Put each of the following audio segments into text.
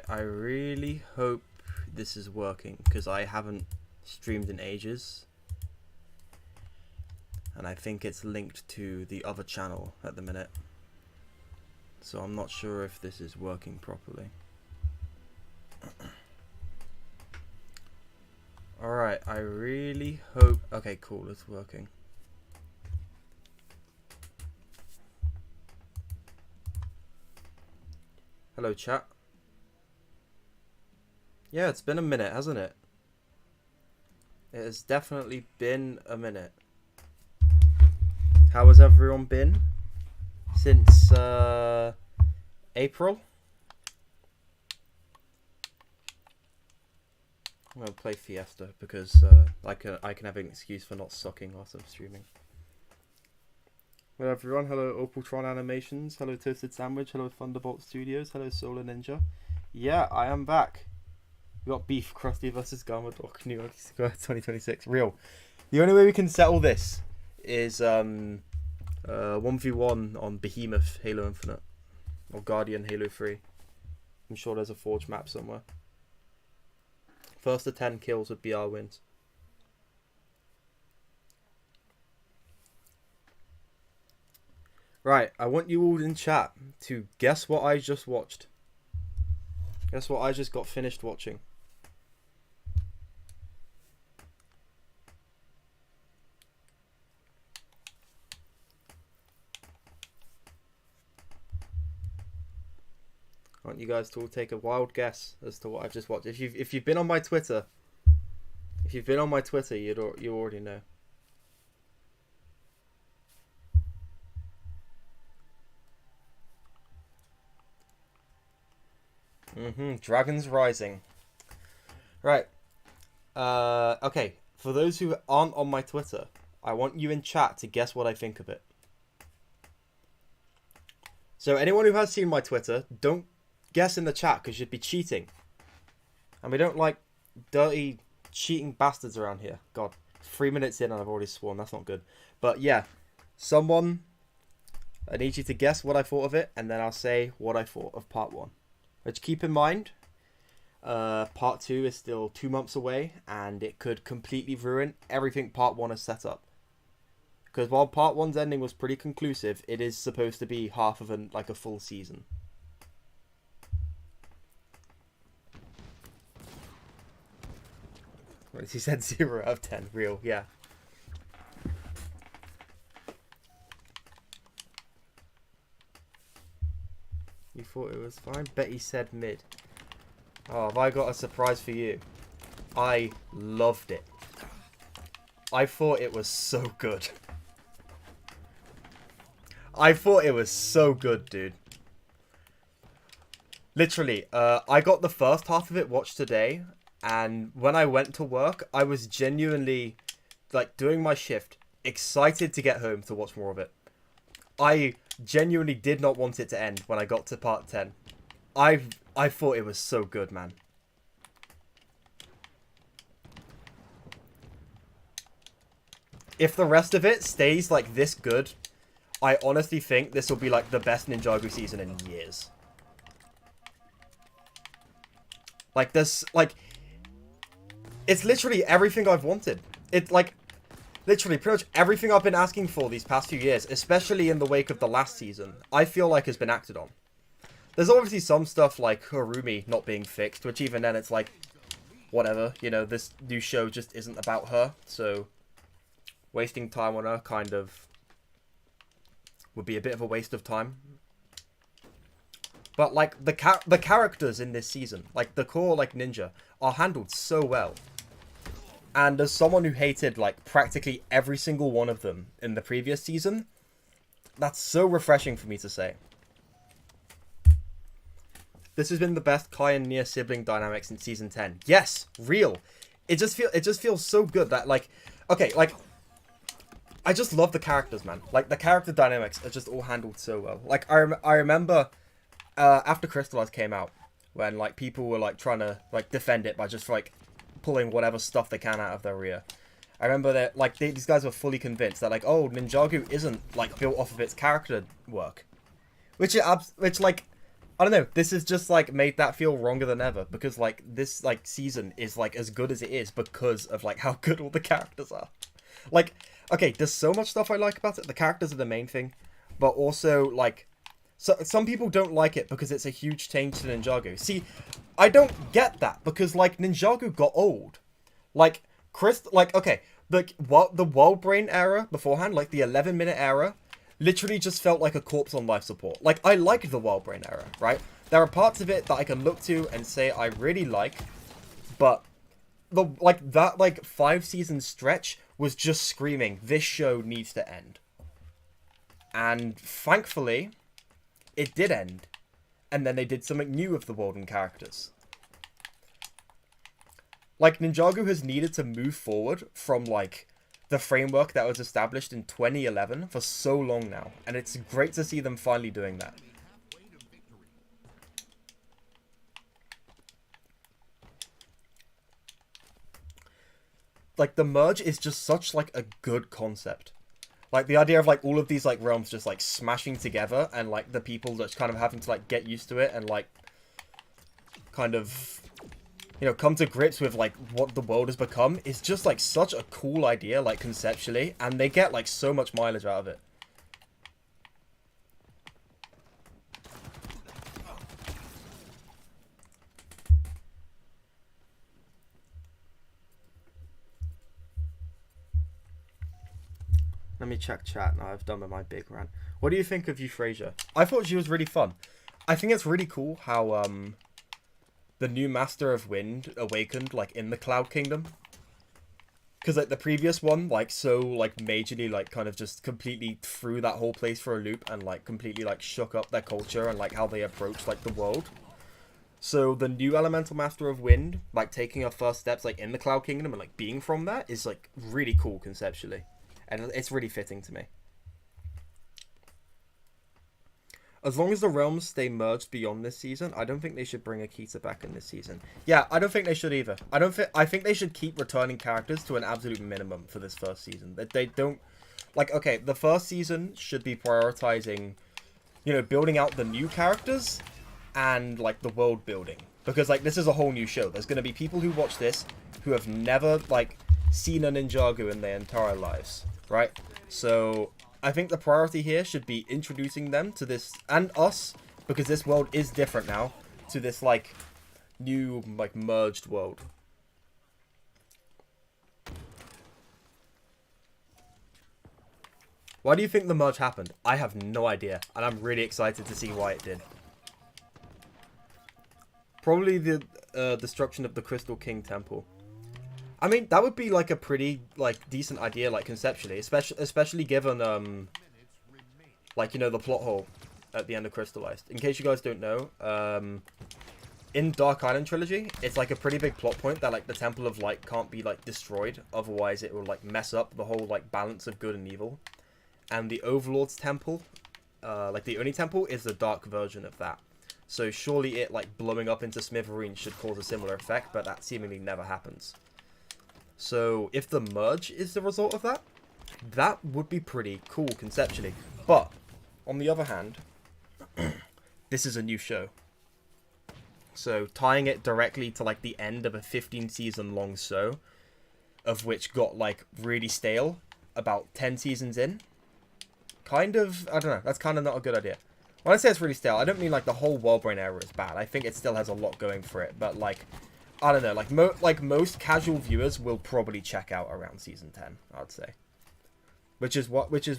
I really hope this is working because I haven't streamed in ages. And I think it's linked to the other channel at the minute. So I'm not sure if this is working properly. Alright, I really hope... Okay, cool, it's working. Hello, chat. Yeah, it's been a minute, hasn't it? It has definitely been a minute. How has everyone been since April? I'm gonna play Fiesta because I can have an excuse for not sucking whilst I'm streaming. Hello everyone, hello Opaltron Animations, hello Toasted Sandwich, hello Thunderbolt Studios, hello Solar Ninja. Yeah, I am back. We got beef, Krusty vs. Garmadok, New York 2026. Real. The only way we can settle this is 1v1 on Behemoth Halo Infinite or Guardian Halo 3. I'm sure there's a Forge map somewhere. First to 10 kills would be our wins. Right, I want you all in chat to guess what I just watched. Guess what I just got finished watching. I want you guys to all take a wild guess as to what I've just watched. If you've been on my Twitter, you already know. Dragons Rising. Right. Okay. For those who aren't on my Twitter, I want you in chat to guess what I think of it. So anyone who has seen my Twitter, don't guess in the chat because you'd be cheating. And we don't like dirty, cheating bastards around here. God, 3 minutes in and I've already sworn. That's not good. But yeah, someone, I need you to guess what I thought of it, and then I'll say what I thought of part 1. Which, keep in mind, part 2 is still 2 months away, and it could completely ruin everything part 1 has set up. Because while part 1's ending was pretty conclusive, it is supposed to be half of a full season. He said 0 out of 10. Real, yeah. You thought it was fine? Betty said mid. Oh, have I got a surprise for you? I loved it. I thought it was so good. I thought it was so good, dude. Literally, I got the first half of it watched today, and when I went to work, I was genuinely, like, doing my shift, excited to get home to watch more of it. I genuinely did not want it to end when I got to part 10. I thought it was so good, man. If the rest of it stays like this good, I honestly think this will be like the best Ninjago season in years. Like this, like, it's literally everything I've wanted. It's like, literally, pretty much everything I've been asking for these past few years, especially in the wake of the last season, I feel like has been acted on. There's obviously some stuff like Harumi not being fixed, which even then it's like, whatever, you know, this new show just isn't about her, so wasting time on her kind of would be a bit of a waste of time. But like the characters in this season, like the core like ninja, are handled so well. And as someone who hated, like, practically every single one of them in the previous season, that's so refreshing for me to say. This has been the best Kai and Nia sibling dynamic since season 10. Yes, real. It just feels so good that, like, okay, like, I just love the characters, man. Like, the character dynamics are just all handled so well. Like, I remember after Crystallized came out, when, like, people were, like, trying to, like, defend it by just, like, pulling whatever stuff they can out of their rear. I remember that, like, these guys were fully convinced that, like, oh, Ninjago isn't, like, built off of its character work. Which, like, I don't know. This has just like made that feel wronger than ever because like this like season is like as good as it is because of like how good all the characters are. Like, okay, there's so much stuff I like about it. The characters are the main thing, but also like, so some people don't like it because it's a huge change to Ninjago. See, I don't get that because like Ninjago got old. Like okay, like what the World Brain era beforehand, like the 11-minute era. Literally just felt like a corpse on life support. Like, I like the Wild Brain era, right? There are parts of it that I can look to and say I really like, but the like that like 5-season stretch was just screaming, this show needs to end. And thankfully, it did end. And then they did something new with the Walden characters. Like, Ninjago has needed to move forward from like the framework that was established in 2011 for so long now, and it's great to see them finally doing that. Like, the merge is just such like a good concept. Like, the idea of like all of these like realms just like smashing together, and like the people that's kind of having to like get used to it and like kind of, you know, come to grips with like what the world has become is just like such a cool idea, like conceptually, and they get like so much mileage out of it. Let me check chat now. I've done with my big rant. What do you think of Euphrasia? I thought she was really fun. I think it's really cool how the new Master of Wind awakened like in the Cloud Kingdom. Because like the previous one, like so like majorly like kind of just completely threw that whole place for a loop and like completely like shook up their culture and like how they approach like the world. So the new Elemental Master of Wind, like taking her first steps like in the Cloud Kingdom and like being from that is like really cool conceptually. And it's really fitting to me. As long as the realms stay merged beyond this season, I don't think they should bring Akita back in this season. Yeah, I don't think they should either. I think they should keep returning characters to an absolute minimum for this first season. That they don't like, okay, the first season should be prioritizing, you know, building out the new characters and like the world building. Because like this is a whole new show. There's going to be people who watch this who have never like seen a Ninjago in their entire lives, right? So I think the priority here should be introducing them to this, and us, because this world is different now, to this like new like merged world. Why do you think the merge happened? I have no idea, and I'm really excited to see why it did. Probably the destruction of the Crystal King Temple. I mean, that would be like a pretty like decent idea, like conceptually, especially given like, you know, the plot hole at the end of Crystallized. In case you guys don't know, in Dark Island Trilogy, it's like a pretty big plot point that like the Temple of Light can't be like destroyed, otherwise it will like mess up the whole like balance of good and evil. And the Overlord's Temple, like the Oni Temple, is the dark version of that. So surely it like blowing up into smithereens should cause a similar effect, but that seemingly never happens. So if the merge is the result of that, that would be pretty cool conceptually. But on the other hand, this is a new show. So tying it directly to like the end of a 15-season long show, of which got like really stale about 10 seasons in, kind of, I don't know, that's kind of not a good idea. When I say it's really stale, I don't mean like the whole Wellbrain era is bad. I think it still has a lot going for it, but like, I don't know, like most casual viewers will probably check out around season 10, I'd say. Which is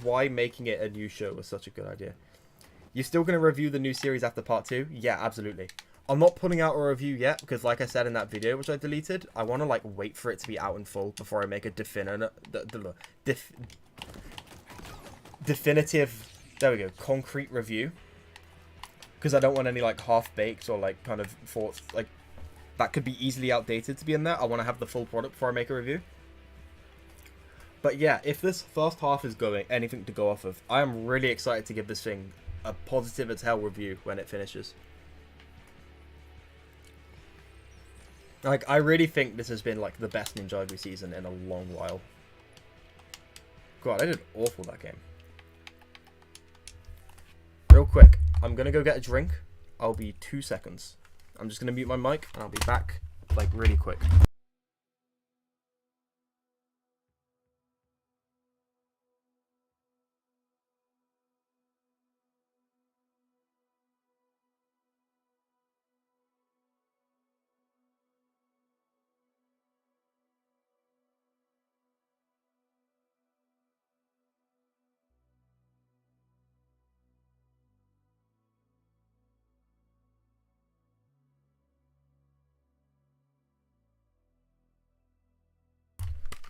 why making it a new show was such a good idea. You still going to review the new series after part 2? Yeah, absolutely. I'm not putting out a review yet because, like I said in that video which I deleted, I want to like wait for it to be out in full before I make a definitive, there we go, concrete review. Because I don't want any like half-baked or like kind of thoughts like that could be easily outdated to be in there. I want to have the full product before I make a review. But yeah, if this first half is going anything to go off of, I am really excited to give this thing a positive as hell review when it finishes. Like, I really think this has been like the best Ninjago season in a long while. God, I did awful that game. Real quick, I'm gonna go get a drink, I'll be 2 seconds. I'm just gonna mute my mic and I'll be back like really quick.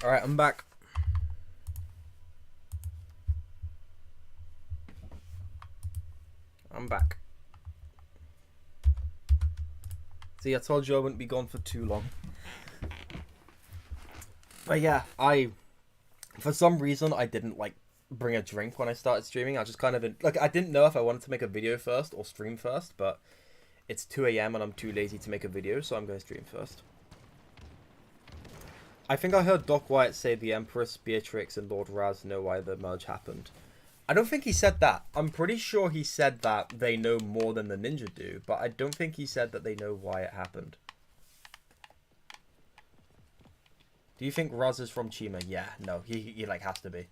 Alright, I'm back. I'm back. See, I told you I wouldn't be gone for too long. But yeah, for some reason, I didn't, like, bring a drink when I started streaming. I just kind of, like, I didn't know if I wanted to make a video first or stream first, but it's 2 AM and I'm too lazy to make a video, so I'm going to stream first. I think I heard Doc Wyatt say the Empress, Beatrix, and Lord Raz know why the merge happened. I don't think he said that. I'm pretty sure he said that they know more than the ninja do, but I don't think he said that they know why it happened. Do you think Raz is from Chima? Yeah, no, he like has to be.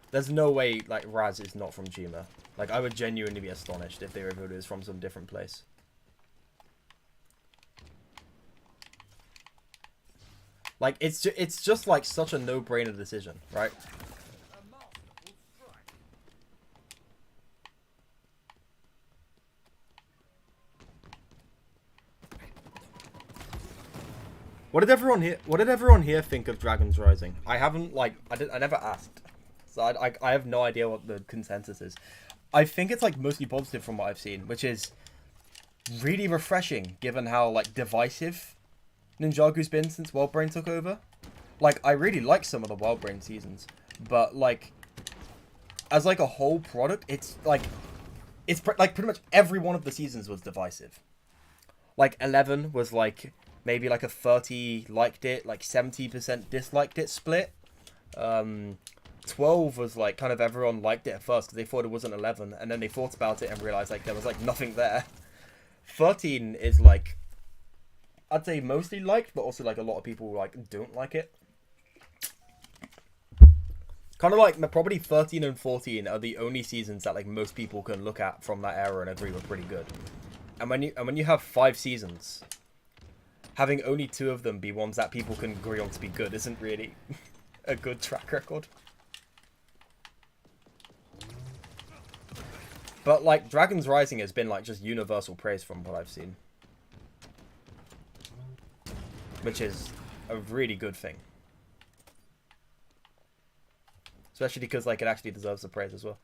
There's no way like Raz is not from Chima. Like I would genuinely be astonished if they revealed it was from some different place. Like, it's just like such a no-brainer decision, right? What did everyone here think of Dragon's Rising? I haven't, like, I never asked. So I have no idea what the consensus is. I think it's, like, mostly positive from what I've seen, which is really refreshing, given how, like, divisive Ninjago's been since Wildbrain took over. Like, I really like some of the Wildbrain seasons, but like, as like a whole product, it's like pretty much every one of the seasons was divisive. Like 11 was like maybe like a 30 liked it, like 70% disliked it split. 12 was like kind of everyone liked it at first because they thought it wasn't 11, and then they thought about it and realized like there was like nothing there. 13 is like, I'd say mostly liked, but also like a lot of people like don't like it. Kind of like probably 13 and 14 are the only seasons that like most people can look at from that era and agree were pretty good. And when you have 5 seasons, having only 2 of them be ones that people can agree on to be good isn't really a good track record. But like Dragon's Rising has been like just universal praise from what I've seen, which is a really good thing. Especially because like it actually deserves the praise as well.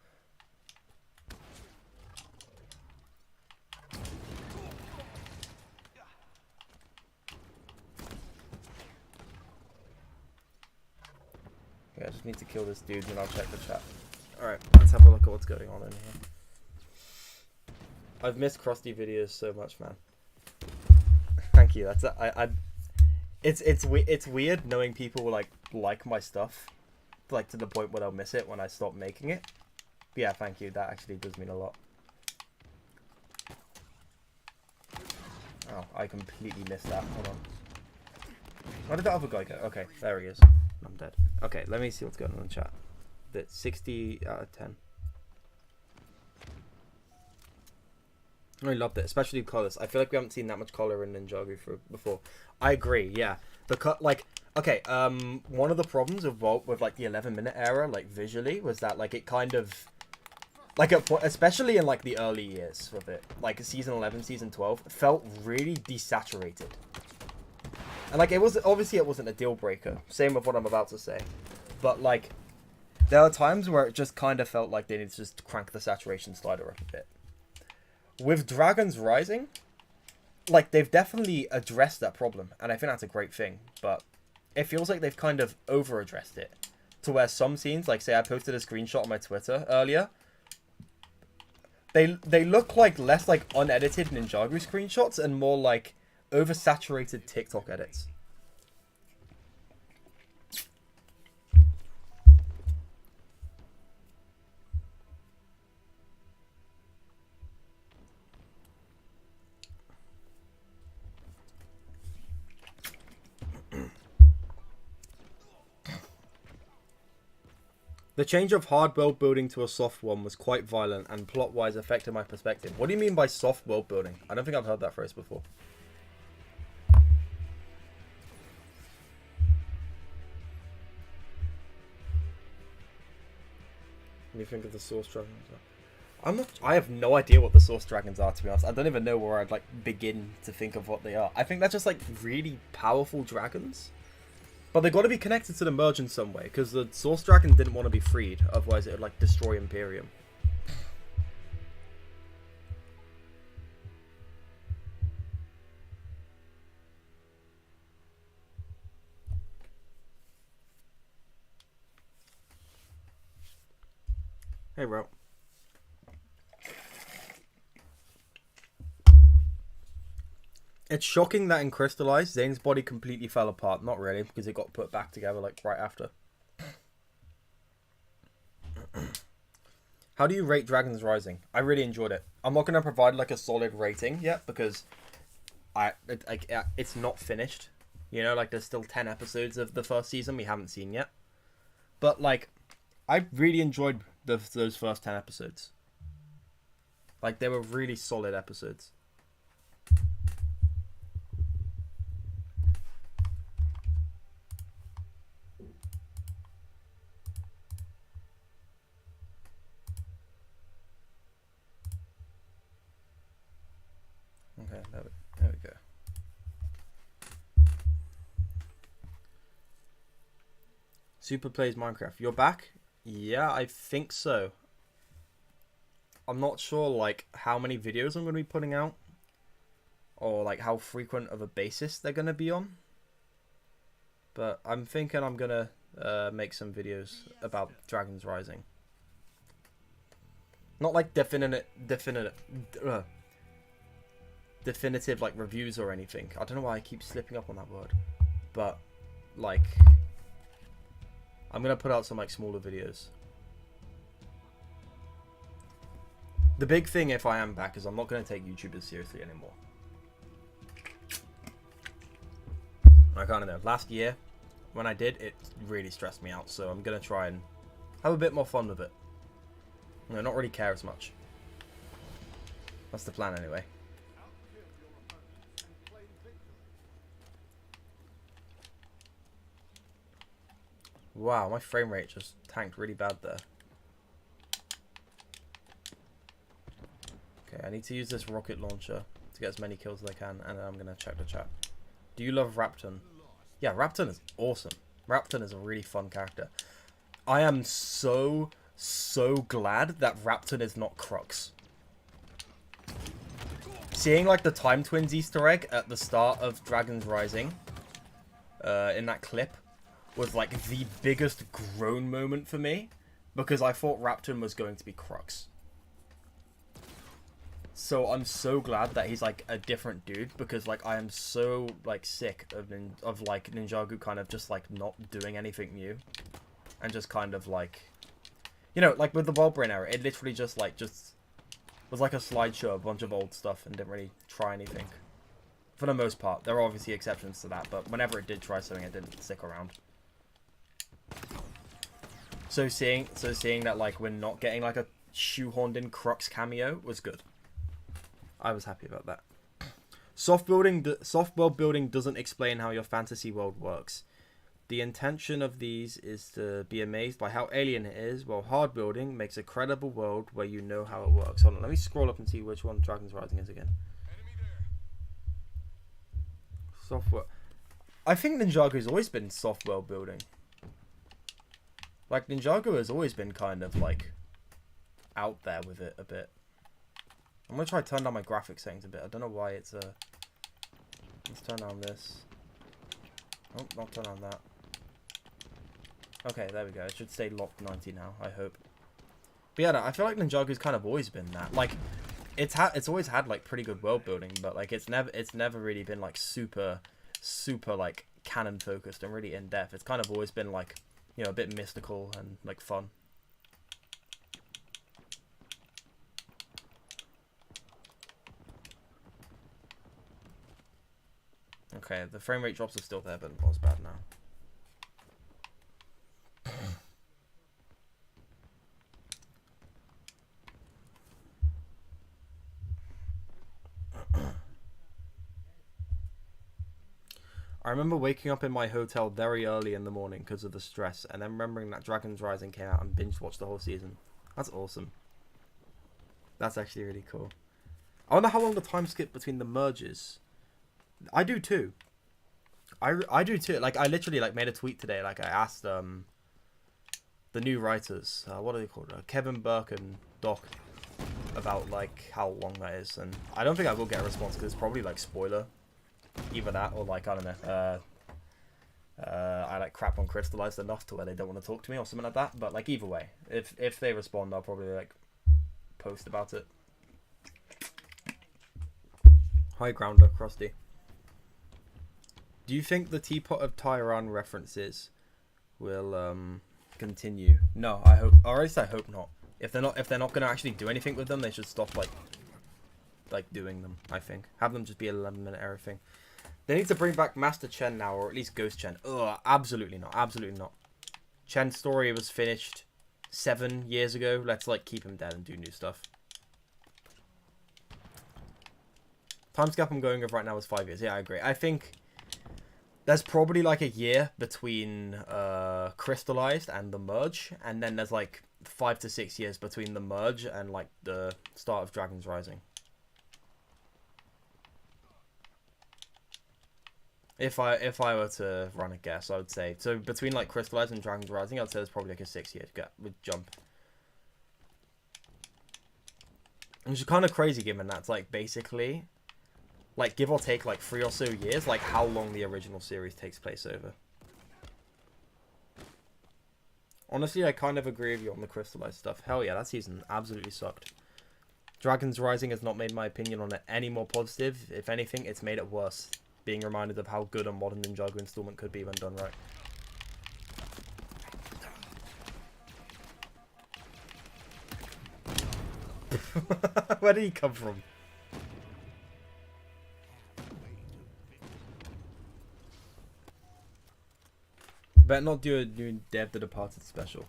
Okay, I just need to kill this dude and I'll check the chat. Alright, let's have a look at what's going on in here. I've missed Krusty videos so much, man. Thank you. That's it's weird knowing people like my stuff, like to the point where they'll miss it when I stop making it. But yeah, thank you. That actually does mean a lot. Oh, I completely missed that. Hold on. Where did that other guy go? Okay, there he is. I'm dead. Okay, let me see what's going on in the chat. That's 60 out of 10. I really loved it, especially colours. I feel like we haven't seen that much colour in Ninjago before. I agree, yeah. Okay, one of the problems with like the 11-minute era, like visually, was that like it kind of, like especially in like the early years of it, like season 11, season 12, felt really desaturated. And like it wasn't a deal breaker. Same with what I'm about to say, but like there are times where it just kind of felt like they needed to just crank the saturation slider up a bit. With Dragon's Rising, like, they've definitely addressed that problem, and I think that's a great thing, but it feels like they've kind of over-addressed it, to where some scenes, like, say I posted a screenshot on my Twitter earlier, they look like less, like, unedited Ninjago screenshots, and more like oversaturated TikTok edits. The change of hard world building to a soft one was quite violent and plot-wise affected my perspective. What do you mean by soft world building? I don't think I've heard that phrase before. What do you think of the Source Dragons? I have no idea what the Source Dragons are, to be honest. I don't even know where I'd like begin to think of what they are. I think they're just like really powerful dragons. But they've got to be connected to the merge in some way, because the Source Dragon didn't want to be freed, otherwise it would like destroy Imperium. Hey, bro. It's shocking that in Crystallized, Zane's body completely fell apart. Not really, because it got put back together like right after. How do you rate Dragon's Rising? I really enjoyed it. I'm not going to provide like a solid rating yet, because it's not finished. You know, like there's still 10 episodes of the first season we haven't seen yet. But like, I really enjoyed those first 10 episodes. Like, they were really solid episodes. Okay, there we go. Super plays Minecraft. You're back? Yeah, I think so. I'm not sure like how many videos I'm going to be putting out, or like how frequent of a basis they're going to be on. But I'm thinking I'm going to make some videos about Dragon's Rising. Not like definitive like reviews or anything. I don't know why I keep slipping up on that word. But like, I'm going to put out some like smaller videos. The big thing if I am back is I'm not going to take YouTubers seriously anymore. I kind of know. Last year, when I did, it really stressed me out. So I'm going to try and have a bit more fun with it. You know, not really care as much. That's the plan anyway. Wow, my frame rate just tanked really bad there. Okay, I need to use this rocket launcher to get as many kills as I can, and then I'm going to check the chat. Do you love Rapton? Yeah, Rapton is awesome. Rapton is a really fun character. I am so glad that Rapton is not Crux. Seeing like the Time Twins Easter egg at the start of Dragon's Rising, in that clip, was like the biggest groan moment for me, because I thought Rapton was going to be Crux. So I'm so glad that he's like a different dude, because like I am so like sick of like Ninjago kind of just like not doing anything new, and just kind of like, you know, like with the Wildbrain era, it literally just was like a slideshow, a bunch of old stuff, and didn't really try anything. For the most part, there are obviously exceptions to that, but whenever it did try something, it didn't stick around. So seeing that like we're not getting like a shoehorned in Crux cameo was good. I was happy about that. Soft world building doesn't explain how your fantasy world works. The intention of these is to be amazed by how alien it is, while hard building makes a credible world where you know how it works. Hold on, let me scroll up and see which one Dragon's Rising is again. Soft world. I think Ninjago's always been soft world building. Like, Ninjago has always been kind of like out there with it a bit. I'm gonna try to turn down my graphics settings a bit. I don't know why it's let's turn down this. Oh, not turn on that. Okay, there we go. It should stay locked 90 now, I hope. But yeah, I feel like Ninjago's kind of always been that. Like, it's always had like pretty good world building, but like it's never really been like super like canon focused and really in depth. It's kind of always been like, you know, a bit mystical and like fun. Okay, the frame rate drops are still there, but not as bad now. I remember waking up in my hotel very early in the morning because of the stress, and then remembering that Dragon's Rising came out and binge watched the whole season. That's awesome. That's actually really cool. I wonder how long the time skip between the merges. I do too. I do too. Like, I literally like made a tweet today. Like, I asked the new writers, what are they called? Kevin Burke and Doc, about like how long that is, and I don't think I will get a response because it's probably like spoiler. Either that or like, I don't know. I like crap on Crystallized enough to where they don't want to talk to me or something like that. But like, either way, if they respond, I'll probably like post about it. High grounder, Krusty. Do you think the Teapot of Tyran references will continue? No, I hope. Or at least I hope not. If they're not gonna actually do anything with them, they should stop like doing them. I think have them just be 11-minute everything. They need to bring back Master Chen now, or at least Ghost Chen. Ugh, absolutely not. Absolutely not. Chen's story was finished 7 years ago. Let's like keep him dead and do new stuff. Timescap I'm going with right now is 5 years. Yeah, I agree. I think there's probably like a year between Crystallized and the merge, and then there's like 5 to 6 years between the merge and like the start of Dragon's Rising. If I were to run a guess, I would say so between like Crystallized and Dragon's Rising, I'd say there's probably like a 6-year gap with jump. Which is kind of crazy given that's like basically like give or take like 3 or so years, like how long the original series takes place over. Honestly, I kind of agree with you on the Crystallized stuff. Hell yeah, that season absolutely sucked. Dragon's Rising has not made my opinion on it any more positive. If anything, it's made it worse. Being reminded of how good a modern Ninjago installment could be when done right. Where did he come from? Better not do a new Dev the Departed special.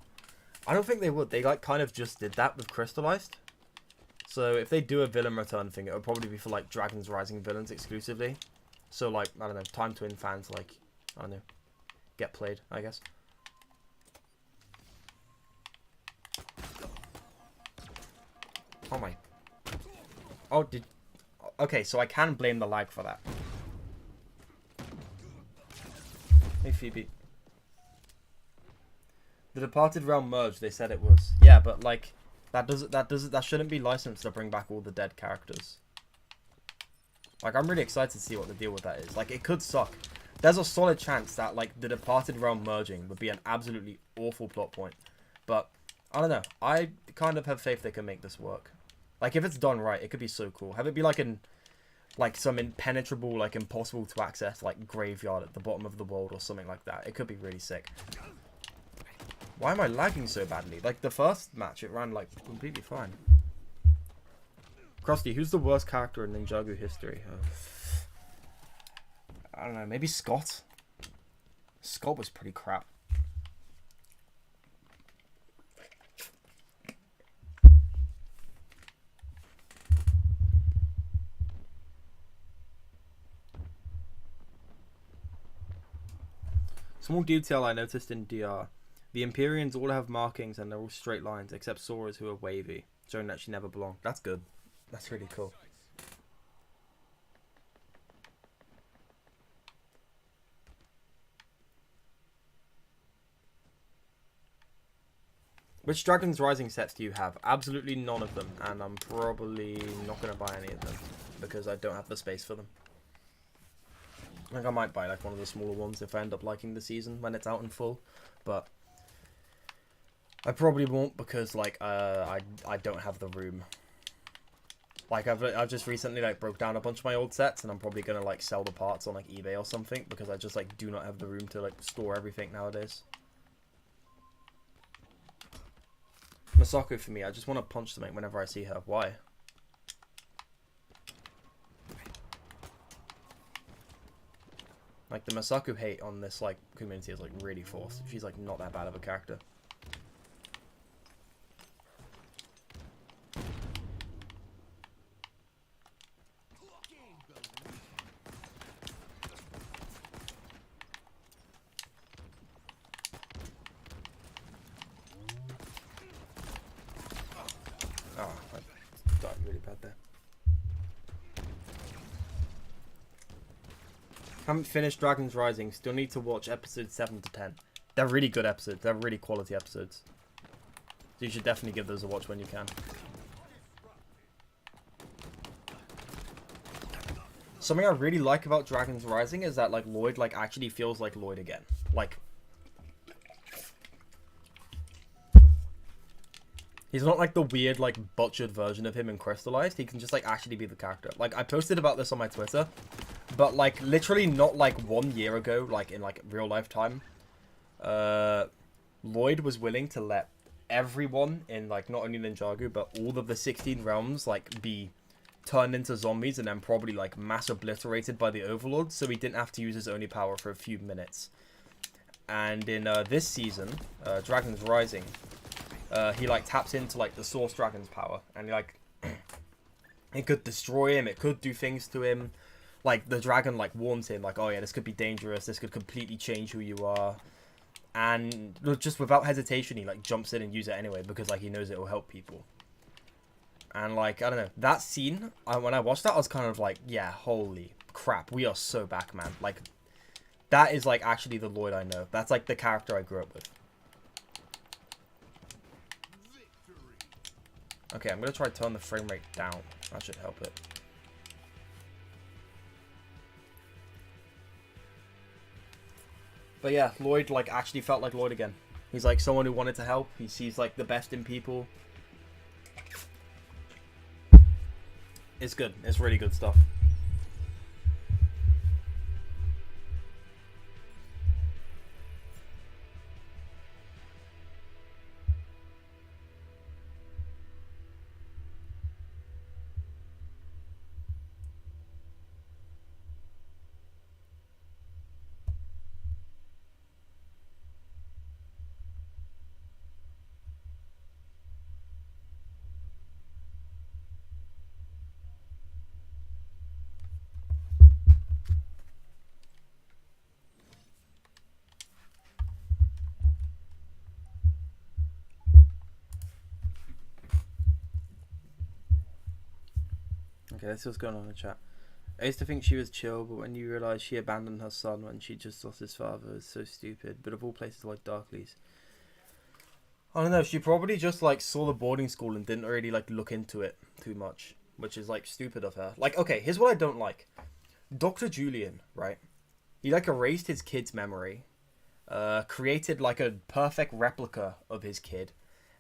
I don't think they would. They like kind of just did that with Crystallized. So if they do a villain return thing, it would probably be for like Dragon's Rising villains exclusively. So like, I don't know, Time Twin fans like, I don't know, get played, I guess. Oh my. Oh, okay, so I can blame the lag for that. Hey Phoebe. The Departed Realm merge, they said it was. Yeah, but like that shouldn't be licensed to bring back all the dead characters. Like, I'm really excited to see what the deal with that is. Like, it could suck. There's a solid chance that like the Departed Realm merging would be an absolutely awful plot point. But I don't know. I kind of have faith they can make this work. Like, if it's done right, it could be so cool. Have it be like some impenetrable, like impossible to access, like graveyard at the bottom of the world or something like that. It could be really sick. Why am I lagging so badly? Like, the first match, it ran, like, completely fine. Krusty, who's the worst character in Ninjago history? I don't know, maybe Scott? Scott was pretty crap. Small detail I noticed in DR. The Empyreans all have markings and they're all straight lines, except Sora's who are wavy, showing that she never belonged. That's good. That's really cool. Which Dragon's Rising sets do you have? Absolutely none of them, and I'm probably not going to buy any of them, because I don't have the space for them. I think I might buy like one of the smaller ones if I end up liking the season when it's out in full, but I probably won't because like I don't have the room. Like I've just recently like broke down a bunch of my old sets and I'm probably gonna like sell the parts on like eBay or something because I just like do not have the room to like store everything nowadays. Masako for me, I just want to punch something whenever I see her. Why? Like the Masako hate on this like community is like really forced. She's like not that bad of a character. Haven't finished Dragon's Rising. Still need to watch episodes 7 to 10. They're really good episodes. They're really quality episodes. So you should definitely give those a watch when you can. Something I really like about Dragon's Rising is that, like, Lloyd, like, actually feels like Lloyd again. Like, he's not, like, the weird, like, butchered version of him in Crystallized. He can just, like, actually be the character. Like, I posted about this on my Twitter, but, like, literally not, like, 1 year ago, like, in, like, real life time, Lloyd was willing to let everyone in, like, not only Ninjago, but all of the 16 realms, like, be turned into zombies and then probably like mass obliterated by the overlords, so he didn't have to use his only power for a few minutes. And in this season, Dragon's Rising, he like taps into like the source dragon's power, and he, like it could destroy him, it could do things to him. Like the dragon like warns him like, oh yeah, this could be dangerous, this could completely change who you are, and just without hesitation he like jumps in and uses it anyway, because like he knows it will help people. And, like, I don't know, that scene, when I watched that, I was kind of like, yeah, holy crap, we are so back, man. Like, that is, like, actually the Lloyd I know. That's, like, the character I grew up with. Okay, I'm going to try to turn the frame rate down. That should help it. But, yeah, Lloyd, like, actually felt like Lloyd again. He's, like, someone who wanted to help. He sees, like, the best in people. It's good. It's really good stuff. Okay, let's see what's going on in the chat. I used to think she was chill, but when you realise she abandoned her son when she just lost his father, it's so stupid. But of all places, like Darkleys. I don't know, she probably just like saw the boarding school and didn't really like look into it too much, which is like stupid of her. Like, okay, here's what I don't like. Dr. Julian, right? He like erased his kid's memory, created like a perfect replica of his kid,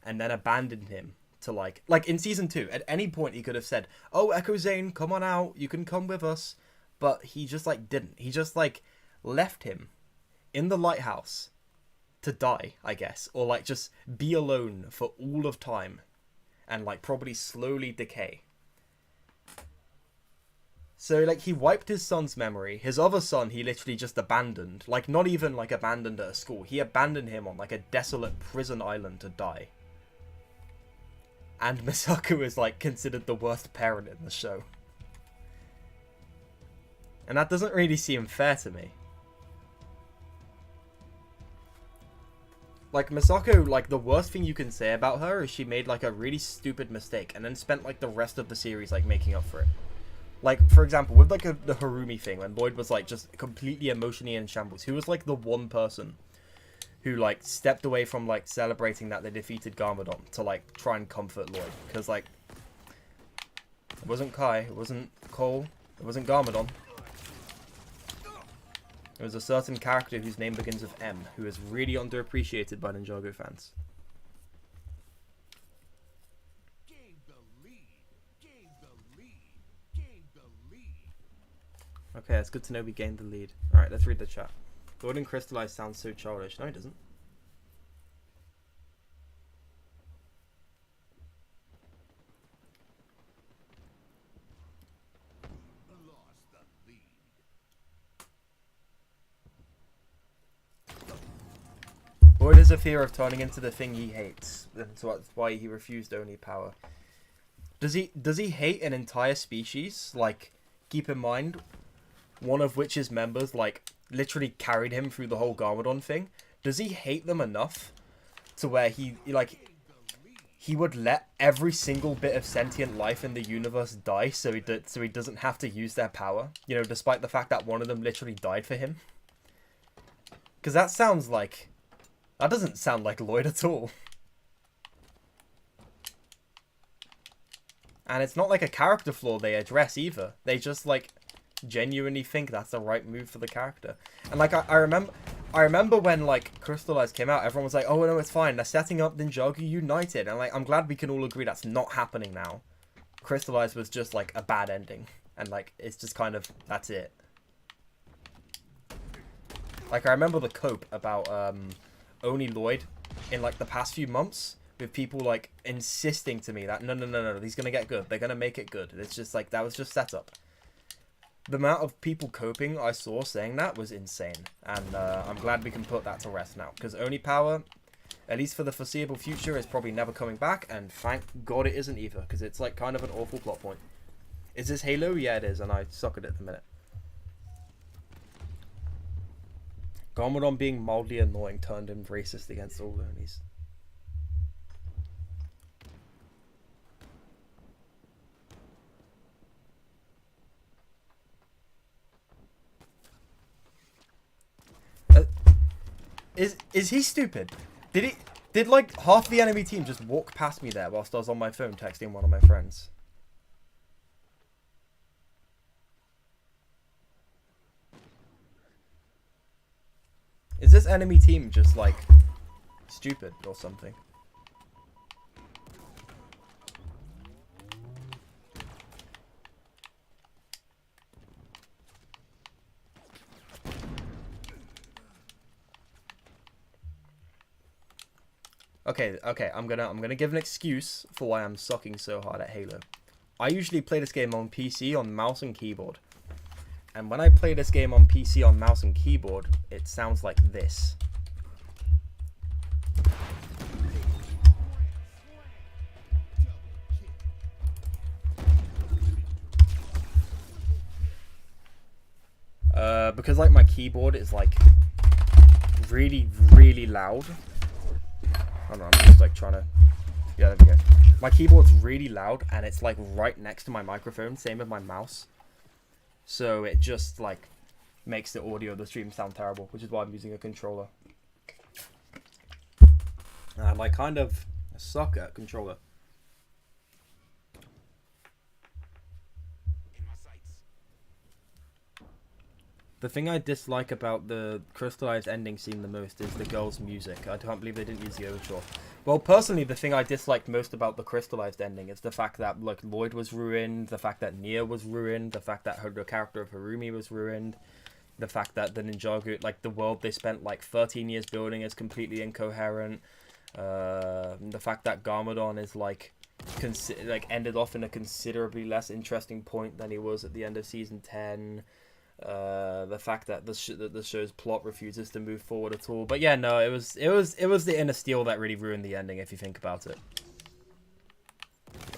and then abandoned him to like in season 2, at any point he could have said, oh, Echo Zane, come on out, you can come with us. But he just like didn't. He just like left him in the lighthouse to die, I guess, or like just be alone for all of time and like probably slowly decay. So like he wiped his son's memory. His other son he literally just abandoned, like not even like abandoned at a school. He abandoned him on like a desolate prison island to die. And Misako is like considered the worst parent in the show. And that doesn't really seem fair to me. Like, Misako, like, the worst thing you can say about her is she made, like, a really stupid mistake and then spent, like, the rest of the series, like, making up for it. Like, for example, with, like, the Harumi thing, when Lloyd was, like, just completely emotionally in shambles, who was, like, the one person who, like, stepped away from, like, celebrating that they defeated Garmadon to, like, try and comfort Lloyd. Because, like, it wasn't Kai, it wasn't Cole, it wasn't Garmadon. It was a certain character whose name begins with M, who is really underappreciated by Ninjago fans. Okay, it's good to know we gained the lead. Alright, let's read the chat. Lloyd and Crystallized sounds so childish. No, it doesn't. Lloyd has a fear of turning into the thing he hates, and so that's why he refused only power. Does he hate an entire species? Like, keep in mind, one of which's members, like, literally carried him through the whole Garmadon thing. Does he hate them enough to where he like, he would let every single bit of sentient life in the universe die so he doesn't have to use their power. You know, despite the fact that one of them literally died for him. Because that doesn't sound like Lloyd at all. And it's not like a character flaw they address either. They just, like, genuinely think that's the right move for the character. And, like, I remember when, like, Crystallized came out, everyone was like, oh, no, it's fine. They're setting up Ninjago United. And, like, I'm glad we can all agree that's not happening now. Crystallized was just, like, a bad ending. And, like, it's just kind of, that's it. Like, I remember the cope about, only Lloyd in, like, the past few months. With people, like, insisting to me that, no, he's going to get good. They're going to make it good. It's just, like, that was just set up. The amount of people coping I saw saying that was insane. And I'm glad we can put that to rest now. Because Oni Power, at least for the foreseeable future, is probably never coming back. And thank God it isn't either. Because it's, like, kind of an awful plot point. Is this Halo? Yeah, it is. And I suck at it at the minute. Garmadon being mildly annoying turned him racist against all Onis. Is he stupid? Did like half the enemy team just walk past me there whilst I was on my phone texting one of my friends? Is this enemy team just like stupid or something? Okay, I'm gonna give an excuse for why I'm sucking so hard at Halo. I usually play this game on PC on mouse and keyboard. And when I play this game on PC on mouse and keyboard, it sounds like this. Because like my keyboard is like really loud. I don't know, I'm just like trying to... Yeah, there we go. My keyboard's really loud and it's like right next to my microphone, same with my mouse. So it just like makes the audio of the stream sound terrible, which is why I'm using a controller. And I kind of suck at controller. The thing I dislike about the Crystallized ending scene the most is the girl's music. I can't believe they didn't use the overture. Well, personally, the thing I disliked most about the Crystallized ending is the fact that like Lloyd was ruined, the fact that Nia was ruined, the fact that the character of Harumi was ruined, the fact that the Ninjago, like the world they spent like 13 years building is completely incoherent, the fact that Garmadon is like ended off in a considerably less interesting point than he was at the end of season 10. The fact that the show's plot refuses to move forward at all. But yeah, no, it was the Inner Steel that really ruined the ending, if you think about it.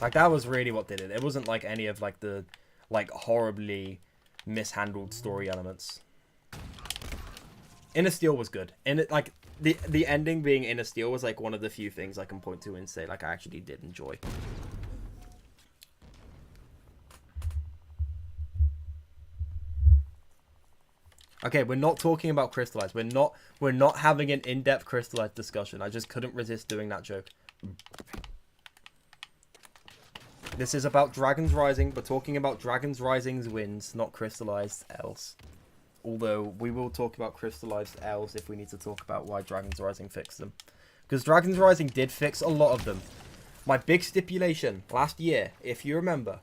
Like that was really what did it. It wasn't like any of like the like horribly mishandled story elements. Inner Steel was good. And it like the ending being Inner Steel was like one of the few things I can point to and say like I actually did enjoy. Okay, we're not talking about Crystallized. We're not having an in-depth Crystallized discussion. I just couldn't resist doing that joke. This is about Dragons Rising. We're talking about Dragons Rising's wins, not Crystallized L's. Although we will talk about Crystallized L's if we need to talk about why Dragons Rising fixed them. Because Dragons Rising did fix a lot of them. My big stipulation last year, if you remember,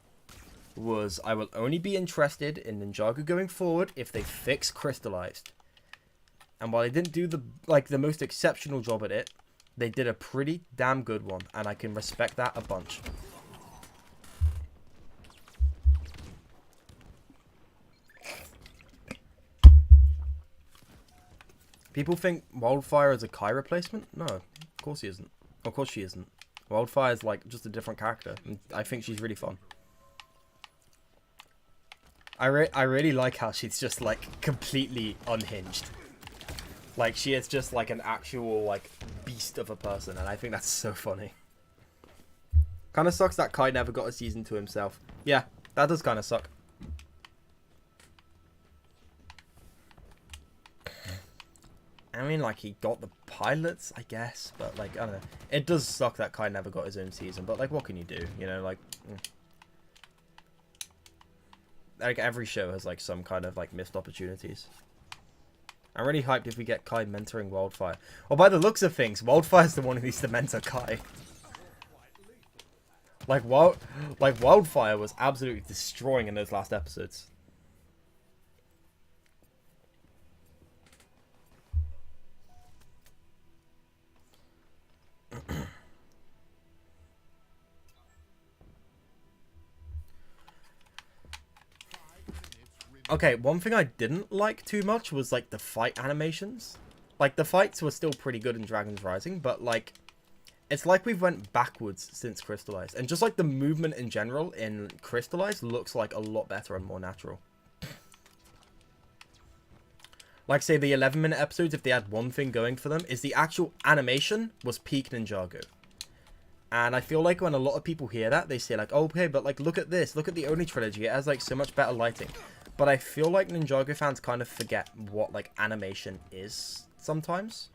was I will only be interested in Ninjago going forward if they fix Crystallized. And while they didn't do the most exceptional job at it, they did a pretty damn good one, and I can respect that a bunch. People think Wildfire is a Kai replacement? No, of course he isn't. Of course she isn't. Wildfire is like just a different character, and I think she's really fun. I really like how she's just like completely unhinged. Like she is just like an actual like beast of a person, and I think that's so funny. Kind of sucks that Kai never got a season to himself. Yeah, that does kind of suck. I mean, like, he got the pilots, I guess, but, like, I don't know. It does suck that Kai never got his own season, but, like, what can you do? You know, like... Like, every show has, like, some kind of, like, missed opportunities. I'm really hyped if we get Kai mentoring Wildfire. Well, by the looks of things, Wildfire's the one who needs to mentor Kai. Like, Wildfire was absolutely destroying in those last episodes. Okay, one thing I didn't like too much was, like, the fight animations. Like, the fights were still pretty good in Dragon's Rising, but, like, it's like we've went backwards since Crystallized. And just, like, the movement in general in Crystallized looks, like, a lot better and more natural. Like, say, the 11-minute episodes, if they had one thing going for them, is the actual animation was peak Ninjago. And I feel like when a lot of people hear that, they say, like, oh, okay, but, like, look at this. Look at the Oni trilogy. It has, like, so much better lighting. But I feel like Ninjago fans kind of forget what, like, animation is sometimes.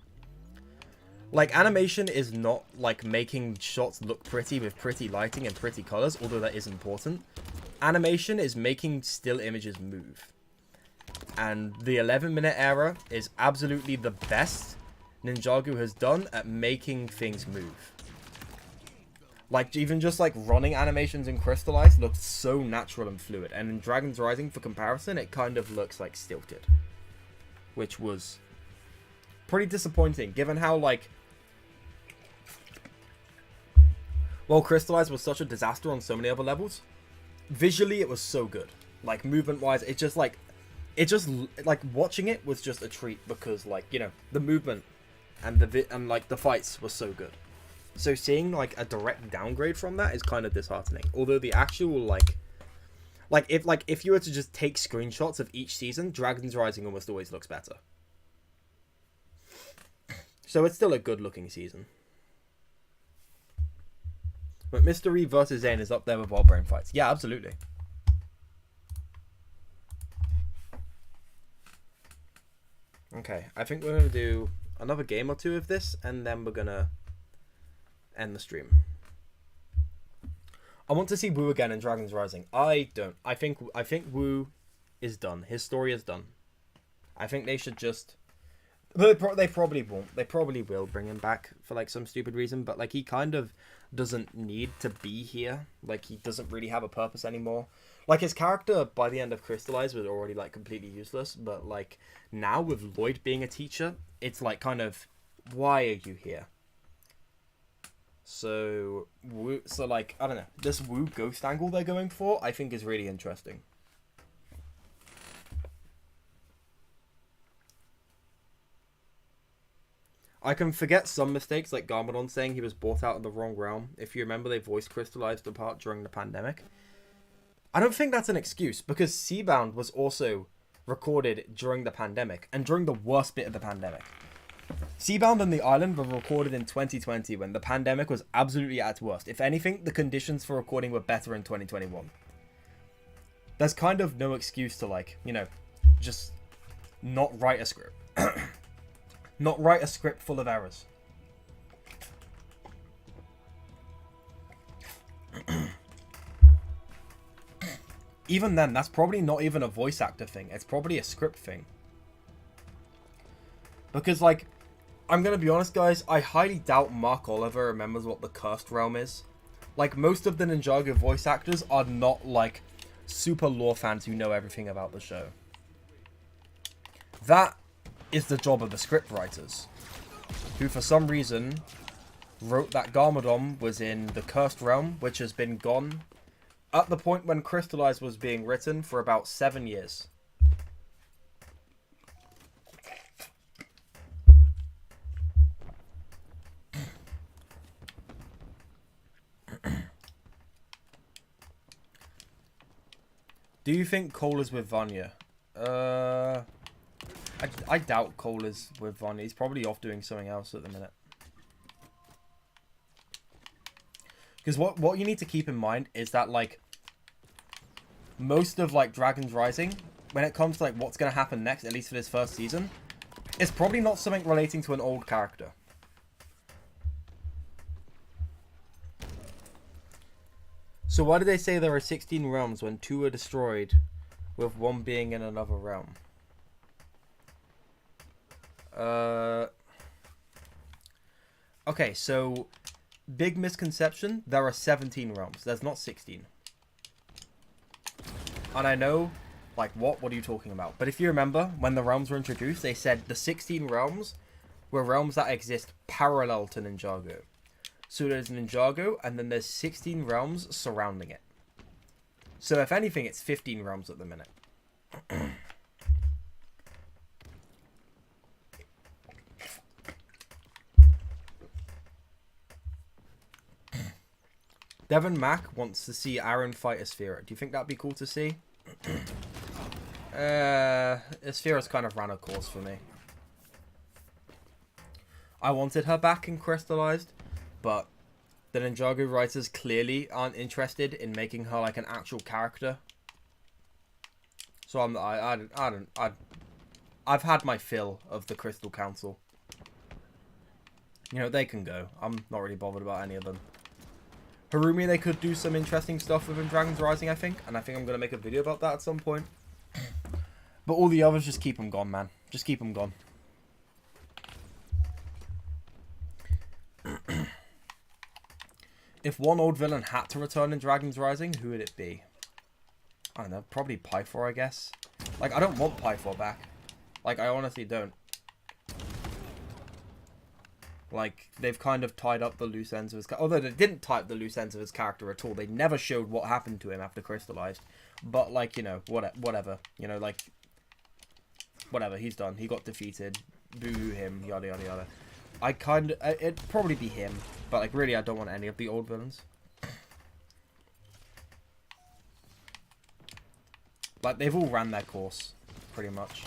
Like, animation is not, like, making shots look pretty with pretty lighting and pretty colors, although that is important. Animation is making still images move. And the 11-minute era is absolutely the best Ninjago has done at making things move. Like, even just, like, running animations in Crystallized looks so natural and fluid. And in Dragon's Rising, for comparison, it kind of looks, like, stilted. Which was pretty disappointing, given how, like... While Crystallized was such a disaster on so many other levels, visually it was so good. Like, movement-wise, it just, like... watching it was just a treat because, like, you know, the movement and the fights were so good. So seeing, like, a direct downgrade from that is kind of disheartening. Although the actual, like, if you were to just take screenshots of each season, Dragon's Rising almost always looks better. So it's still a good-looking season. But Mystery versus Zane is up there with Wild Brain fights. Yeah, absolutely. Okay, I think we're going to do another game or two of this, and then we're going to end the stream. I want to see Wu again in Dragon's Rising. I don't. I think Wu is done. His story is done. I think they should just... They probably won't. They probably will bring him back for, like, some stupid reason, but, like, he kind of doesn't need to be here. Like, he doesn't really have a purpose anymore. Like, his character, by the end of Crystallized, was already, like, completely useless, but, like, now with Lloyd being a teacher, it's, like, kind of, why are you here? So, like, I don't know. This Wu ghost angle they're going for, I think is really interesting. I can forget some mistakes, like Garmadon saying he was bought out of the wrong realm. If you remember, they voice crystallized apart during the pandemic. I don't think that's an excuse, because Seabound was also recorded during the pandemic, and during the worst bit of the pandemic. Seabound and the Island were recorded in 2020 when the pandemic was absolutely at its worst. If anything, the conditions for recording were better in 2021. There's kind of no excuse to, like, you know, just not write a script. Not write a script full of errors. Even then, that's probably not even a voice actor thing. It's probably a script thing. Because, like, I'm going to be honest, guys, I highly doubt Mark Oliver remembers what the Cursed Realm is. Like, most of the Ninjago voice actors are not, like, super lore fans who know everything about the show. That is the job of the script writers, who for some reason wrote that Garmadon was in the Cursed Realm, which has been gone at the point when Crystallized was being written for about 7 years. Do you think Cole is with Vanya? I doubt Cole is with Vanya. He's probably off doing something else at the minute. Because what you need to keep in mind is that, like, most of, like, Dragon's Rising, when it comes to, like, what's going to happen next, at least for this first season, is probably not something relating to an old character. So why do they say there are 16 realms when 2 are destroyed, with 1 being in another realm? Okay, so big misconception, there are 17 realms. There's not 16. And I know, like, what are you talking about? But if you remember, when the realms were introduced, they said the 16 realms were realms that exist parallel to Ninjago. So there's Ninjago, and then there's 16 realms surrounding it. So if anything, it's 15 realms at the minute. Devon Mack wants to see Aaron fight Asphira. Do you think that'd be cool to see? Asphira's kind of ran a course for me. I wanted her back in Crystallized, but the Ninjago writers clearly aren't interested in making her like an actual character. So I've had my fill of the Crystal Council. You know, they can go. I'm not really bothered about any of them. Harumi, they could do some interesting stuff within Dragon's Rising, I think. And I think I'm going to make a video about that at some point. But all the others, just keep them gone, man. Just keep them gone. If one old villain had to return in Dragon's Rising, who would it be? I don't know. Probably Pythor, I guess. Like, I don't want Pythor back. Like, I honestly don't. Like, they've kind of tied up the loose ends of his... Although they didn't tie up the loose ends of his character at all. They never showed what happened to him after Crystallized. But, like, you know, whatever. You know, like... Whatever, he's done. He got defeated. Boo him, yada, yada, yada. I kind of... It'd probably be him. But, like, really, I don't want any of the old villains. Like, they've all ran their course. Pretty much.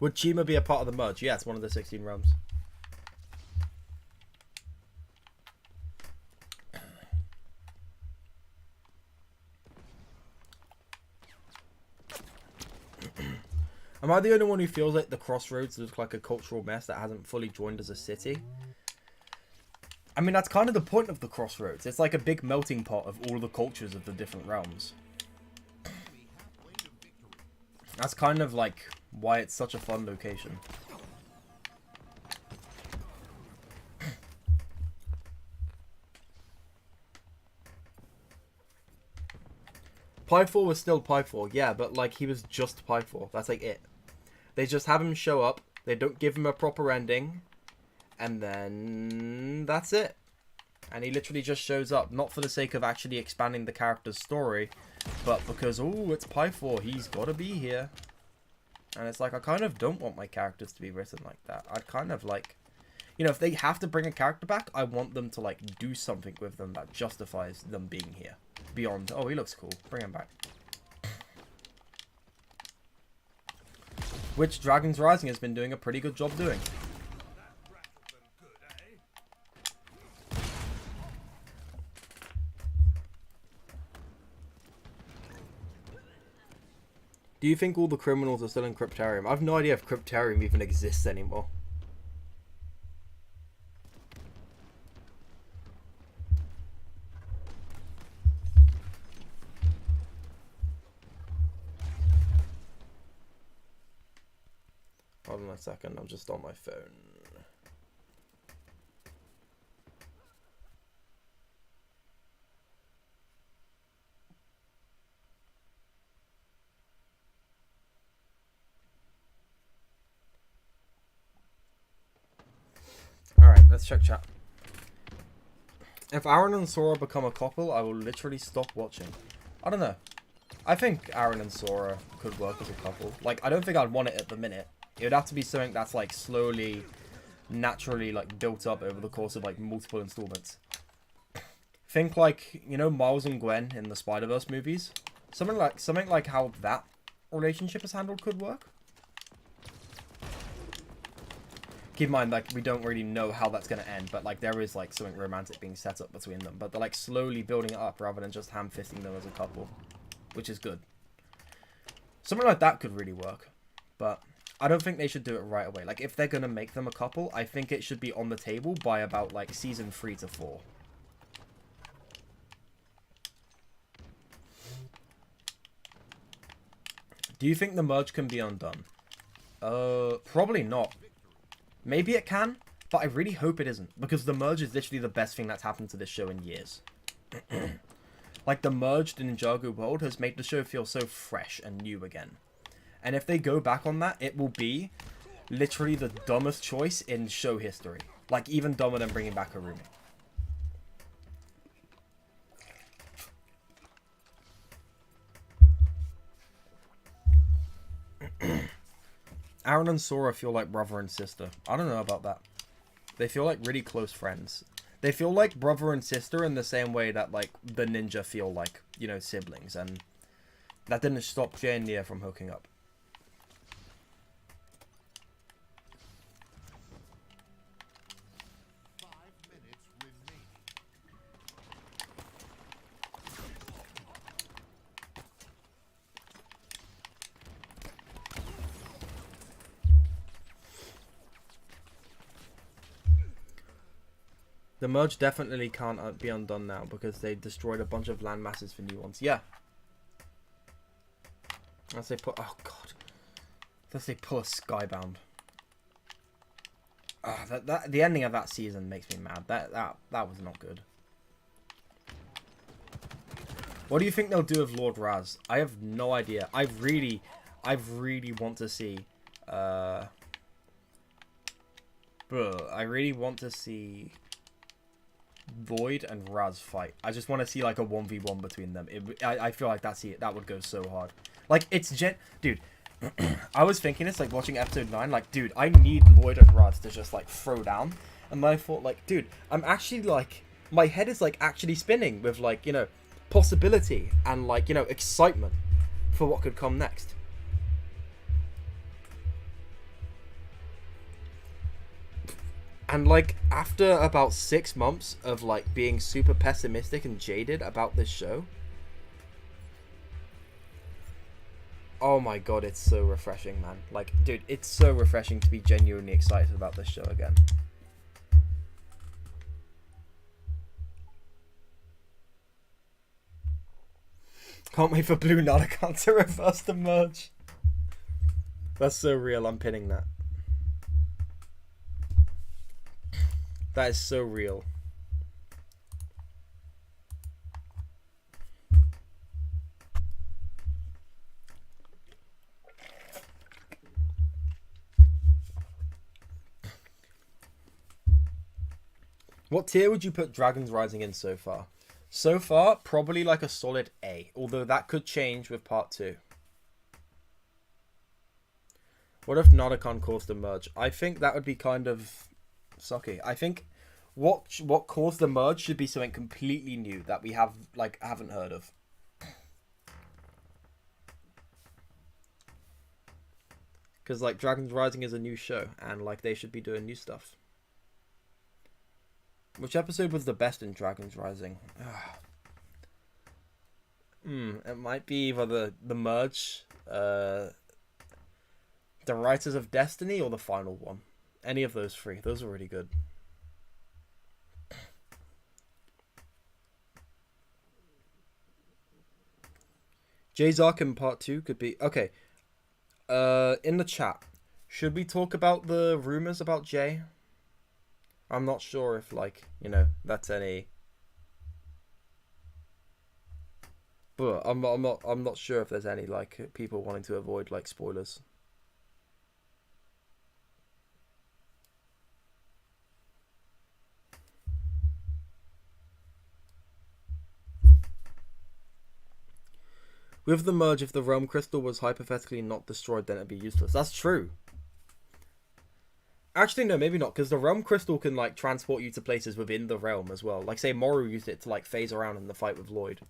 Would Chima be a part of the merge? Yeah, it's one of the 16 realms. Am I the only one who feels like the Crossroads looks like a cultural mess that hasn't fully joined as a city? I mean, that's kind of the point of the Crossroads. It's like a big melting pot of all the cultures of the different realms. That's kind of like why it's such a fun location. Pythor was still Pythor, yeah, but like he was just Pythor. That's like it. They just have him show up, they don't give him a proper ending, and then that's it. And he literally just shows up, not for the sake of actually expanding the character's story, but because, oh, it's Pythor, he's got to be here. And it's like, I kind of don't want my characters to be written like that. I'd kind of like, you know, if they have to bring a character back, I want them to like do something with them that justifies them being here. Beyond, oh, he looks cool, bring him back. Which Dragon's Rising has been doing a pretty good job doing. Do you think all the criminals are still in Cryptarium? I have no idea if Cryptarium even exists anymore. Hold on a second, I'm just on my phone. Alright, let's check chat. If Aaron and Sora become a couple, I will literally stop watching. I don't know. I think Aaron and Sora could work as a couple. Like, I don't think I'd want it at the minute. It would have to be something that's, like, slowly, naturally, like, built up over the course of, like, multiple installments. Think, like, you know, Miles and Gwen in the Spider-Verse movies? Something like how that relationship is handled could work. Keep in mind, like, we don't really know how that's going to end, but, like, there is, like, something romantic being set up between them. But they're, like, slowly building it up rather than just ham-fisting them as a couple, which is good. Something like that could really work, but I don't think they should do it right away. Like, if they're going to make them a couple, I think it should be on the table by about, like, season 3 to 4. Do you think the merge can be undone? Probably not. Maybe it can, but I really hope it isn't, because the merge is literally the best thing that's happened to this show in years. Like, the merged Ninjago world has made the show feel so fresh and new again. And if they go back on that, it will be literally the dumbest choice in show history. Like, even dumber than bringing back Harumi. Aaron and Sora feel like brother and sister. I don't know about that. They feel like really close friends. They feel like brother and sister in the same way that, like, the ninja feel like, you know, siblings. And that didn't stop Jay and Nia from hooking up. The merge definitely can't be undone now because they destroyed a bunch of land masses for new ones. Yeah. Unless they put... Oh, God. Unless they pull a Skybound. The ending of that season makes me mad. That was not good. What do you think they'll do with Lord Raz? I have no idea. I really want to see... I really want to see... Lloyd and Raz fight. I just want to see like a 1v1 between them. I feel like that would go so hard. Like, it's dude. I was thinking this, like, watching episode 9, like, dude, I need Lloyd and Raz to just like throw down. And then I thought, like, dude, I'm actually like, my head is like actually spinning with, like, you know, possibility and, like, you know, excitement for what could come next. And, like, after about 6 months of, like, being super pessimistic and jaded about this show, oh my god, it's so refreshing, man. Like, dude, it's so refreshing to be genuinely excited about this show again. Can't wait for Blue Narcon to reverse the merge. That's so real, I'm pinning that. That is so real. What tier would you put Dragon's Rising in so far? So far, probably like a solid A, although that could change with part 2. What if Narcon caused the merge? I think that would be kind of... sucky. I think what caused the merge should be something completely new that we haven't heard of. Because, like, Dragon's Rising is a new show and, like, they should be doing new stuff. Which episode was the best in Dragon's Rising? It might be either the merge, the Writers of Destiny, or the final one. Any of those 3. Those are really good. Jay's arc in part 2 could be... Okay. In the chat, should we talk about the rumors about Jay? I'm not sure if, like, you know, that's any... But I'm not sure if there's any, like, people wanting to avoid, like, spoilers. With the merge, if the realm crystal was hypothetically not destroyed, then it'd be useless. That's true. Actually, no, maybe not, because the realm crystal can, like, transport you to places within the realm as well. Like, say, Moru used it to, like, phase around in the fight with Lloyd.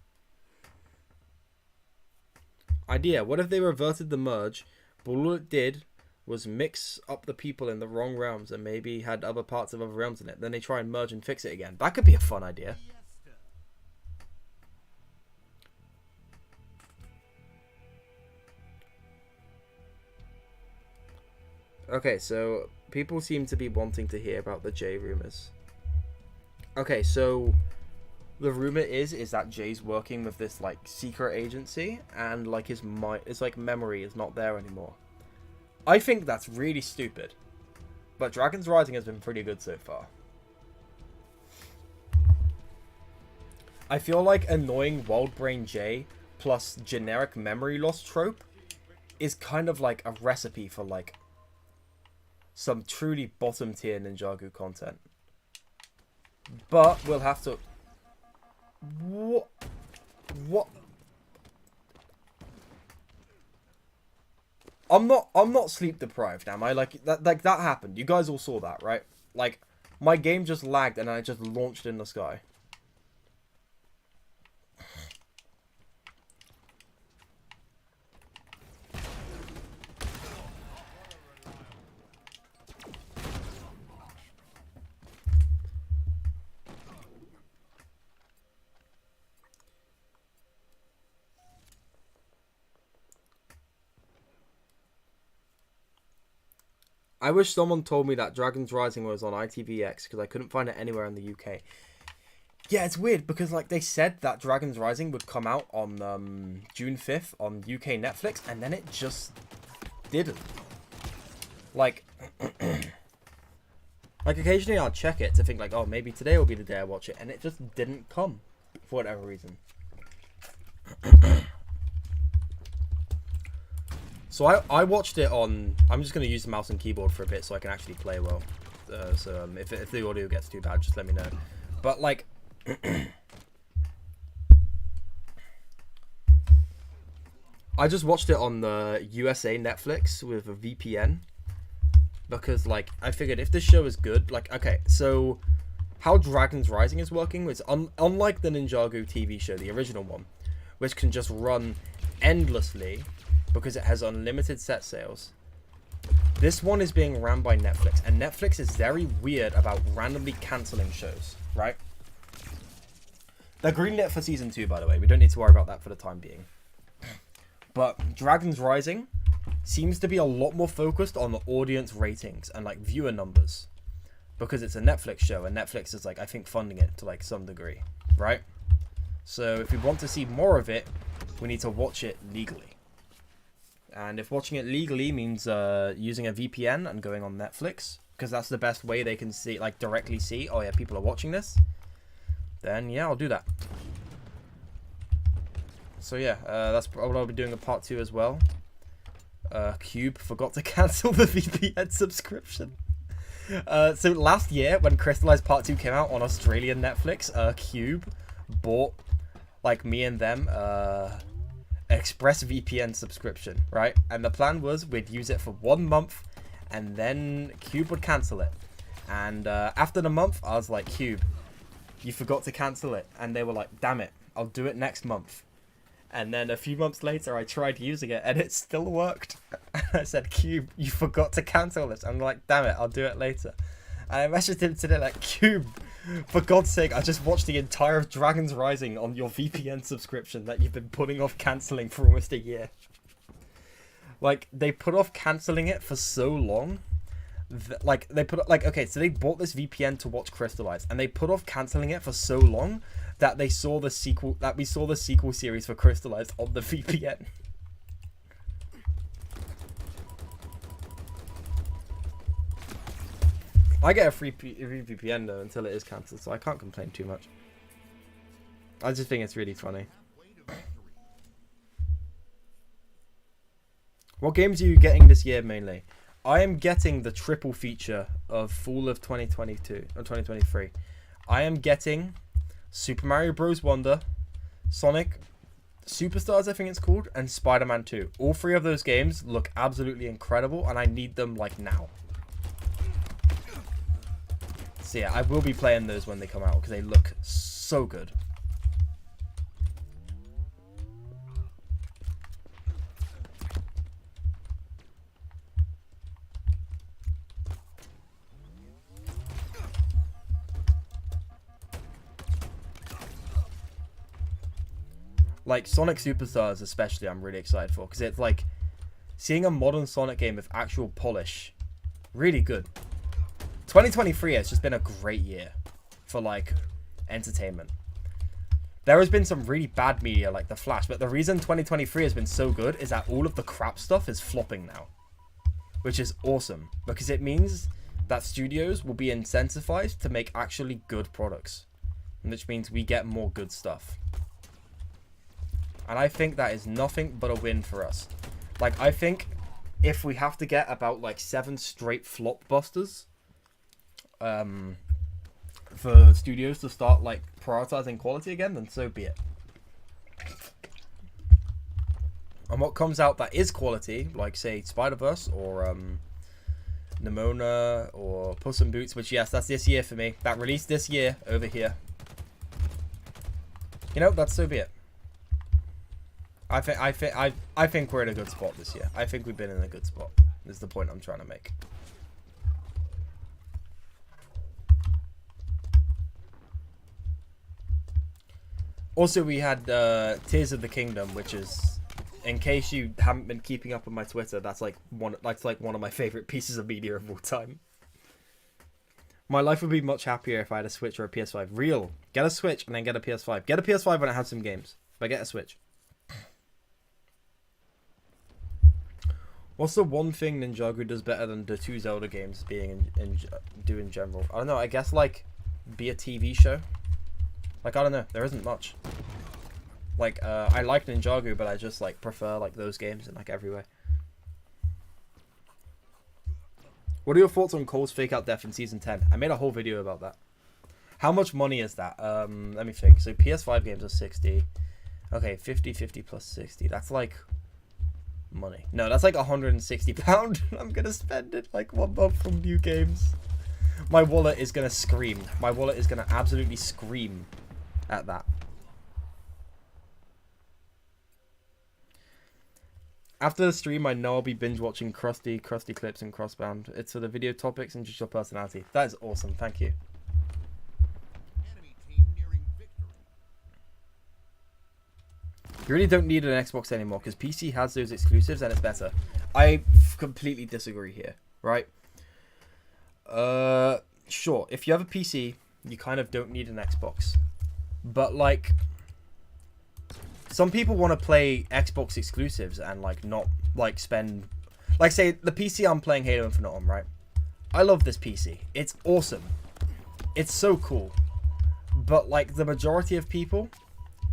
Idea, what if they reverted the merge, but all it did was mix up the people in the wrong realms and maybe had other parts of other realms in it. Then they try and merge and fix it again. That could be a fun idea. Okay, so people seem to be wanting to hear about the Jay rumors. Okay, so the rumor is that Jay's working with this like secret agency, and like his memory is not there anymore. I think that's really stupid, but Dragon's Rising has been pretty good so far. I feel like annoying Wild Brain Jay plus generic memory loss trope is kind of like a recipe for like some truly bottom tier Ninjago content. But we'll have to... What? I'm not sleep deprived, am I? Like that happened. You guys all saw that, right? Like my game just lagged and I just launched in the sky. I wish someone told me that Dragon's Rising was on ITVX because I couldn't find it anywhere in the UK. Yeah, it's weird because like they said that Dragon's Rising would come out on June 5th on UK Netflix, and then it just didn't. Like, like occasionally I'll check it to think like, oh, maybe today will be the day I watch it, and it just didn't come for whatever reason. So I watched it on... I'm just going to use the mouse and keyboard for a bit so I can actually play well. So if the audio gets too bad, just let me know. But, like... I just watched it on the USA Netflix with a VPN. Because, like, I figured if this show is good... Like, okay, so... How Dragon's Rising is working is... Unlike the Ninjago TV show, the original one, which can just run endlessly... because it has unlimited set sales. This one is being ran by Netflix, and Netflix is very weird about randomly cancelling shows, right? They're greenlit for season 2, by the way. We don't need to worry about that for the time being. But Dragon's Rising seems to be a lot more focused on the audience ratings and like viewer numbers, because it's a Netflix show, and Netflix is like, I think, funding it to like some degree, right? So if we want to see more of it, we need to watch it legally. And if watching it legally means using a VPN and going on Netflix, because that's the best way they can see, like, directly see, oh yeah, people are watching this, then yeah, I'll do that. So yeah, that's what I'll be doing a part 2 as well. Cube forgot to cancel the VPN subscription. So last year, when Crystallized Part 2 came out on Australian Netflix, Cube bought, like, me and them, ExpressVPN subscription, right? And the plan was we'd use it for 1 month and then Cube would cancel it. And after the month, I was like, Cube, you forgot to cancel it. And they were like, damn it, I'll do it next month. And then a few months later, I tried using it and it still worked. I said, Cube, you forgot to cancel this. I'm like, damn it, I'll do it later. And I messaged him today like, Cube, for God's sake, I just watched the entire Dragon's Rising on your VPN subscription that you've been putting off cancelling for almost a year. Like, they put off cancelling it for so long. Like, they put... Like, okay, so they bought this VPN to watch Crystallized, and they put off cancelling it for so long that they saw the sequel... That we saw the sequel series for Crystallized on the VPN. I get a free VPN though until it is cancelled, so I can't complain too much. I just think it's really funny. What games are you getting this year mainly? I am getting the triple feature of fall of 2022 or 2023. I am getting Super Mario Bros. Wonder, Sonic Superstars, I think it's called, and Spider-Man 2. All 3 of those games look absolutely incredible, and I need them like now. So yeah, I will be playing those when they come out because they look so good. Like, Sonic Superstars especially I'm really excited for, because it's like, seeing a modern Sonic game with actual polish, really good. 2023 has just been a great year for, like, entertainment. There has been some really bad media like The Flash, but the reason 2023 has been so good is that all of the crap stuff is flopping now. Which is awesome, because it means that studios will be incentivized to make actually good products. Which means we get more good stuff. And I think that is nothing but a win for us. Like, I think if we have to get about, like, 7 straight flop busters, for studios to start, like, prioritizing quality again, then so be it. And what comes out that is quality, like, say, Spider-Verse or Nimona or Puss in Boots, which, yes, that's this year for me. That released this year over here. You know, that's so be it. I think we're in a good spot this year. I think we've been in a good spot. Is the point I'm trying to make. Also, we had Tears of the Kingdom, which is, in case you haven't been keeping up on my Twitter, that's like one of my favorite pieces of media of all time. My life would be much happier if I had a Switch or a PS5. Real. Get a Switch and then get a PS5. Get a PS5 when it has some games. But get a Switch. What's the one thing Ninjago does better than the 2 Zelda games being in general? I don't know. I guess, like, be a TV show. Like, I don't know. There isn't much. Like, I like Ninjago, but I just, like, prefer, like, those games in, like, every way. What are your thoughts on Cole's fake out death in Season 10? I made a whole video about that. How much money is that? Let me think. So, PS5 games are 60. Okay, 50, 50 plus 60. That's, like, money. No, that's, like, £160. I'm gonna spend it, like, 1 month from new games. My wallet is gonna scream. My wallet is gonna absolutely scream at that. After the stream, I know I'll be binge watching Krusty clips and Crossbound. It's for the video topics and just your personality. That is awesome. Thank you. You really don't need an Xbox anymore because PC has those exclusives and it's better. I completely disagree here, right? Sure. If you have a PC, you kind of don't need an Xbox. But, like, some people want to play Xbox exclusives and, like, not, like, spend... Like, say, the PC I'm playing Halo Infinite on, right? I love this PC. It's awesome. It's so cool. But, like, the majority of people,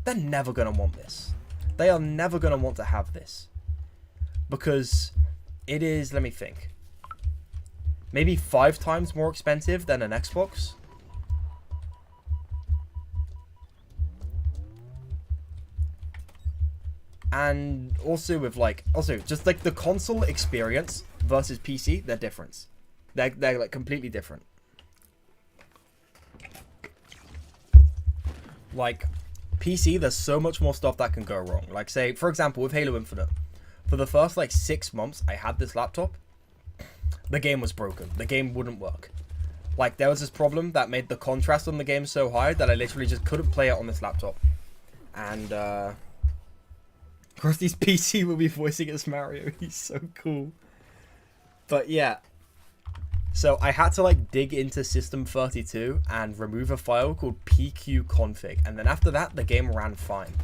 they're never going to want this. They are never going to want to have this. Because it is, let me think, maybe 5 times more expensive than an Xbox. And also with, like, just, like, the console experience versus PC, they're different. They're like, completely different. Like, PC, there's so much more stuff that can go wrong. Like, say, for example, with Halo Infinite. For the first, like, 6 months I had this laptop, the game was broken. The game wouldn't work. Like, there was this problem that made the contrast on the game so high that I literally just couldn't play it on this laptop. And, Krusty's PC will be voicing as Mario. He's so cool. But, yeah. So, I had to, like, dig into System32 and remove a file called pqconfig. And then after that, the game ran fine.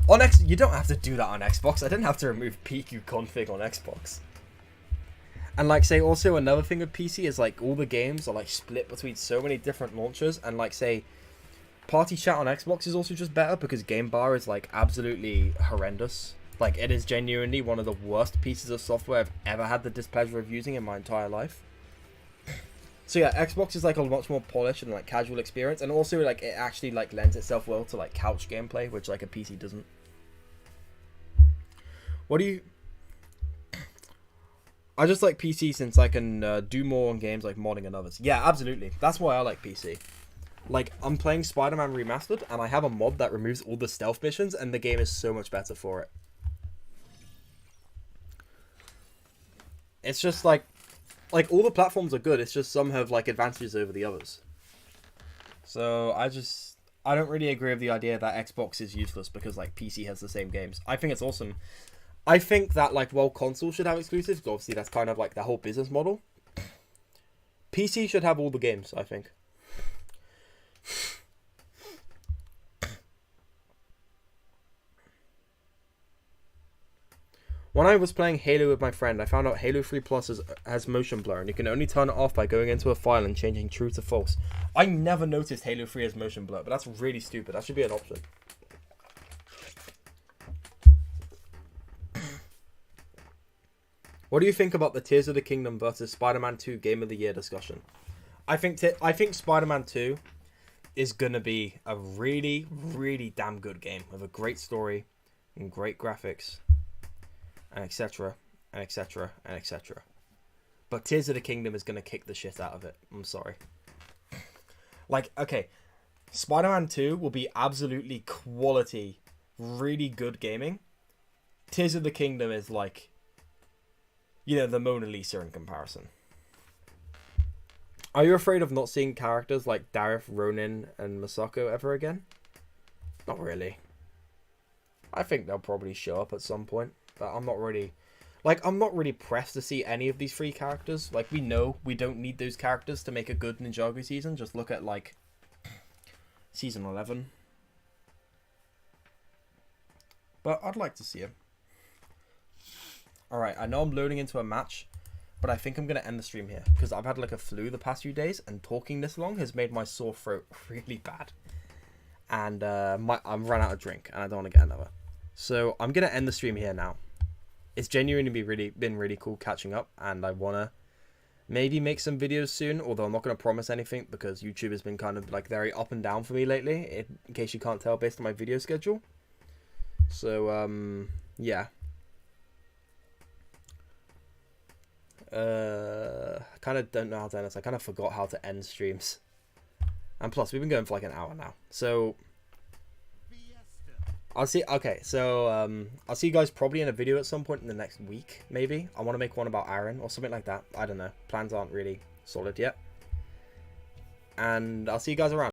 On you don't have to do that on Xbox. I didn't have to remove pqconfig on Xbox. And, like, say, also another thing with PC is, like, all the games are, like, split between so many different launchers. And, like, say, party chat on Xbox is also just better because Game Bar is, like, absolutely horrendous. Like, it is genuinely one of the worst pieces of software I've ever had the displeasure of using in my entire life. So, yeah, Xbox is, like, a much more polished and, like, casual experience. And also, like, it actually, like, lends itself well to, like, couch gameplay, which, like, a PC doesn't. What do you... I just like PC since I can do more on games like modding and others. Yeah, absolutely. That's why I like PC. Like, I'm playing Spider-Man Remastered, and I have a mod that removes all the stealth missions, and the game is so much better for it. It's just like all the platforms are good. It's just some have like advantages over the others. So I I don't really agree with the idea that Xbox is useless because like PC has the same games. I think it's awesome. I think that like while console should have exclusives, obviously that's kind of like the whole business model. PC should have all the games, I think. When I was playing Halo with my friend, I found out Halo 3 Plus has motion blur, and you can only turn it off by going into a file and changing true to false. I never noticed Halo 3 has motion blur, but that's really stupid. That should be an option. What do you think about the Tears of the Kingdom versus Spider-Man 2 Game of the Year discussion? I think Spider-Man 2 is going to be a really, really damn good game with a great story and great graphics. And etc. and etc. and etc. But Tears of the Kingdom is going to kick the shit out of it. I'm sorry. Like, okay, Spider-Man 2 will be absolutely quality, really good gaming. Tears of the Kingdom is like, you know, the Mona Lisa in comparison. Are you afraid of not seeing characters like Dareth, Ronin, and Masako ever again? Not really. I think they'll probably show up at some point. But I'm not really pressed to see any of these three characters. Like, we know we don't need those characters to make a good Ninjago season. Just look at, like, Season 11. But I'd like to see him. Alright, I know I'm loading into a match, but I think I'm going to end the stream here. Because I've had, like, a flu the past few days, and talking this long has made my sore throat really bad. And I've run out of drink, and I don't want to get another. So I'm going to end the stream here now. It's genuinely been really cool catching up, and I want to maybe make some videos soon, although I'm not going to promise anything because YouTube has been kind of like very up and down for me lately, in case you can't tell based on my video schedule. So, yeah. I kind of don't know how to end this. I kind of forgot how to end streams. And plus, we've been going for like an hour now. So I'll see. Okay, so I'll see you guys probably in a video at some point in the next week, maybe. I want to make one about Aaron or something like that. I don't know. Plans aren't really solid yet. And I'll see you guys around.